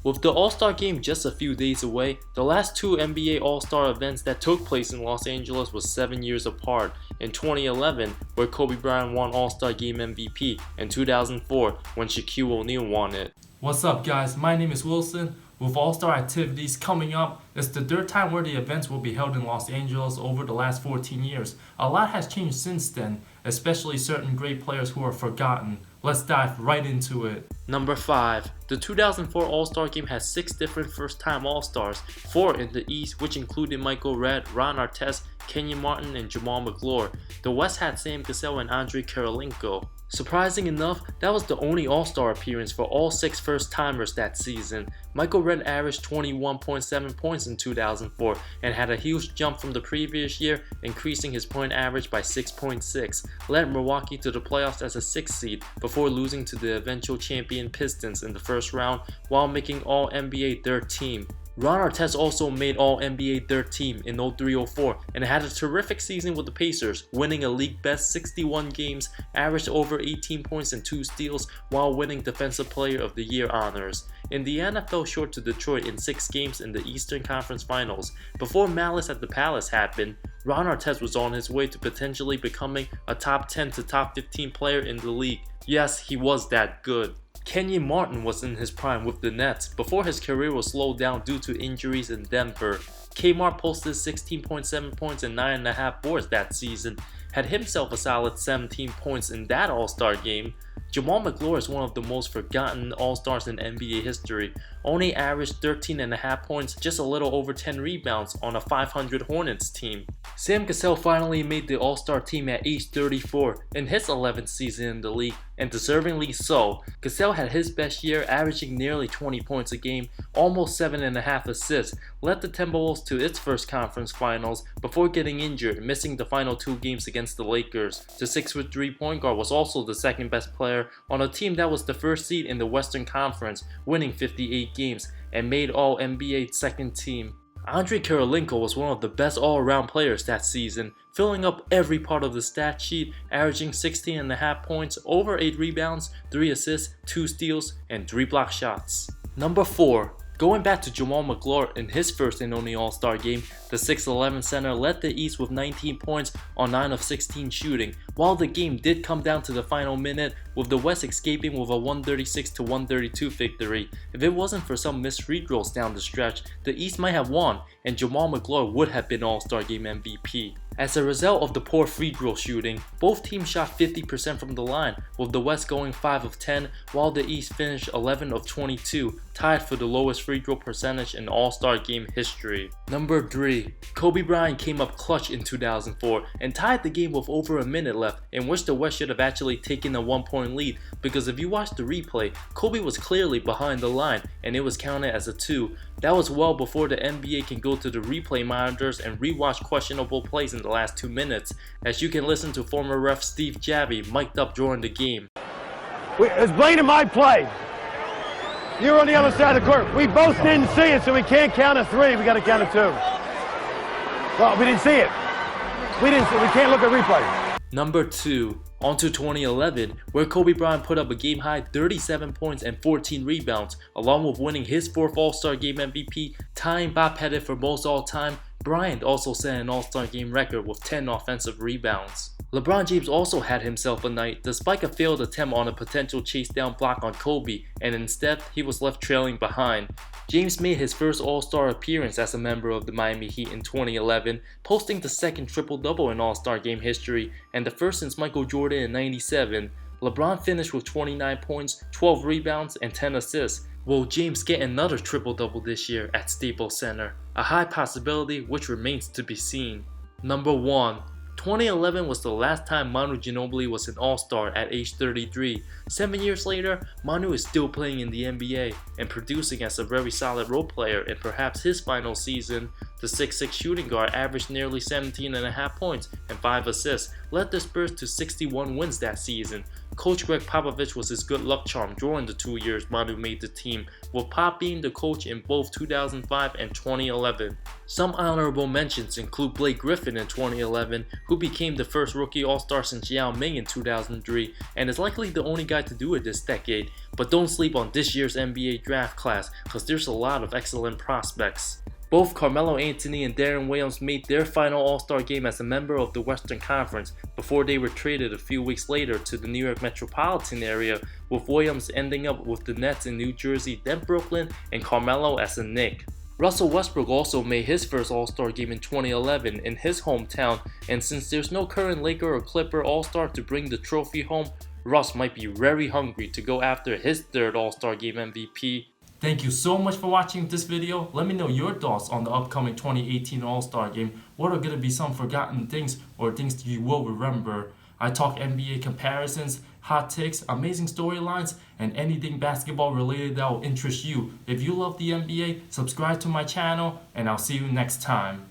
With the All-Star Game just a few days away, the last two NBA All-Star events that took place in Los Angeles was 7 years apart. In 2011, where Kobe Bryant won All-Star Game MVP, and 2004, when Shaquille O'Neal won it. What's up, guys? My name is Wilson. With All-Star activities coming up, it's the third time where the events will be held in Los Angeles over the last 14 years. A lot has changed since then, especially certain great players who are forgotten. Let's dive right into it. Number 5. The 2004 All-Star Game has 6 different first-time All-Stars, 4 in the East, which included Michael Redd, Ron Artest, Kenyon Martin, and Jamal McGlory. The West had Sam Cassell and Andrei Kirilenko. Surprising enough, that was the only All-Star appearance for all 6 first-timers that season. Michael Redd averaged 21.7 points in 2004 and had a huge jump from the previous year, increasing his point average by 6.6, led Milwaukee to the playoffs as a 6th seed before losing to the eventual champion Pistons in the first round while making All-NBA 3rd team. Ron Artest also made All-NBA 3rd team in 03-04 and had a terrific season with the Pacers, winning a league-best 61 games, averaged over 18 points and 2 steals while winning Defensive Player of the Year honors. Indiana fell short to Detroit in 6 games in the Eastern Conference Finals. Before Malice at the Palace happened, Ron Artest was on his way to potentially becoming a top 10 to top 15 player in the league. Yes, he was that good. Kenyon Martin was in his prime with the Nets before his career was slowed down due to injuries in Denver. Kmart posted 16.7 points and 9.5 boards that season, had himself a solid 17 points in that All-Star game. Jamal McGlory is one of the most forgotten All-Stars in NBA history, only averaged 13.5 points, just a little over 10 rebounds on a 500 Hornets team. Sam Cassell finally made the All-Star team at age 34 in his 11th season in the league, and deservingly so. Cassell had his best year, averaging nearly 20 points a game, almost 7.5 assists, led the Timberwolves to its first conference finals before getting injured, missing the final 2 games against the Lakers. The 6'3" point guard was also the second best player on a team that was the first seed in the Western Conference, winning 58 games, and made All-NBA 2nd team. Andrei Kirilenko was one of the best all-around players that season, filling up every part of the stat sheet, averaging 16.5 points, over 8 rebounds, 3 assists, 2 steals, and 3 block shots. Number 4. Going back to Jamal McGlory in his first and only All-Star game, the 6'11" center led the East with 19 points on 9 of 16 shooting, while the game did come down to the final minute, with the West escaping with a 136-132 victory. If it wasn't for some missed free throws down the stretch, the East might have won, and Jamal McGlory would have been All-Star Game MVP. As a result of the poor free throw shooting, both teams shot 50% from the line, with the West going 5 of 10, while the East finished 11 of 22, tied for the lowest free throw percentage in All-Star Game history. Number 3. Kobe Bryant came up clutch in 2004 and tied the game with over a minute left, in which the West should have actually taken a 1-point lead, because if you watch the replay, Kobe was clearly behind the line and it was counted as a 2. That was well before the NBA can go to the replay monitors and rewatch questionable plays in the last 2 minutes, as you can listen to former ref Steve Javie mic'd up during the game. It's blaming my play. You were on the other side of the court. We both didn't see it, so we can't count a 3. We got to count a 2. Well, we didn't see it. We can't look at replay. Number 2. On to 2011, where Kobe Bryant put up a game-high 37 points and 14 rebounds, along with winning his 4th All-Star Game MVP, tying Bob Pettit for most all-time. Bryant also set an All-Star Game record with 10 offensive rebounds. LeBron James also had himself a night, despite a failed attempt on a potential chase-down block on Kobe, and instead he was left trailing behind. James made his first All-Star appearance as a member of the Miami Heat in 2011, posting the 2nd triple-double in All-Star Game history and the first since Michael Jordan in '97. LeBron finished with 29 points, 12 rebounds, and 10 assists. Will James get another triple-double this year at Staples Center? A high possibility which remains to be seen. Number 1. 2011 was the last time Manu Ginobili was an All-Star at age 33. 7 years later, Manu is still playing in the NBA and producing as a very solid role player in perhaps his final season. The 6'6" shooting guard averaged nearly 17.5 points and 5 assists, led the Spurs to 61 wins that season. Coach Greg Popovich was his good luck charm during the 2 years Manu made the team, with Pop being the coach in both 2005 and 2011. Some honorable mentions include Blake Griffin in 2011, who became the first rookie All-Star since Yao Ming in 2003, and is likely the only guy to do it this decade. But don't sleep on this year's NBA draft class, cause there's a lot of excellent prospects. Both Carmelo Anthony and Darren Williams made their final All-Star game as a member of the Western Conference before they were traded a few weeks later to the New York metropolitan area, with Williams ending up with the Nets in New Jersey, then Brooklyn, and Carmelo as a Knick. Russell Westbrook also made his first All-Star game in 2011 in his hometown, and since there's no current Laker or Clipper All-Star to bring the trophy home, Russ might be very hungry to go after his third All-Star game MVP. Thank you so much for watching this video. Let me know your thoughts on the upcoming 2018 All-Star Game. What are going to be some forgotten things or things you will remember? I talk NBA comparisons, hot takes, amazing storylines, and anything basketball related that will interest you. If you love the NBA, subscribe to my channel, and I'll see you next time.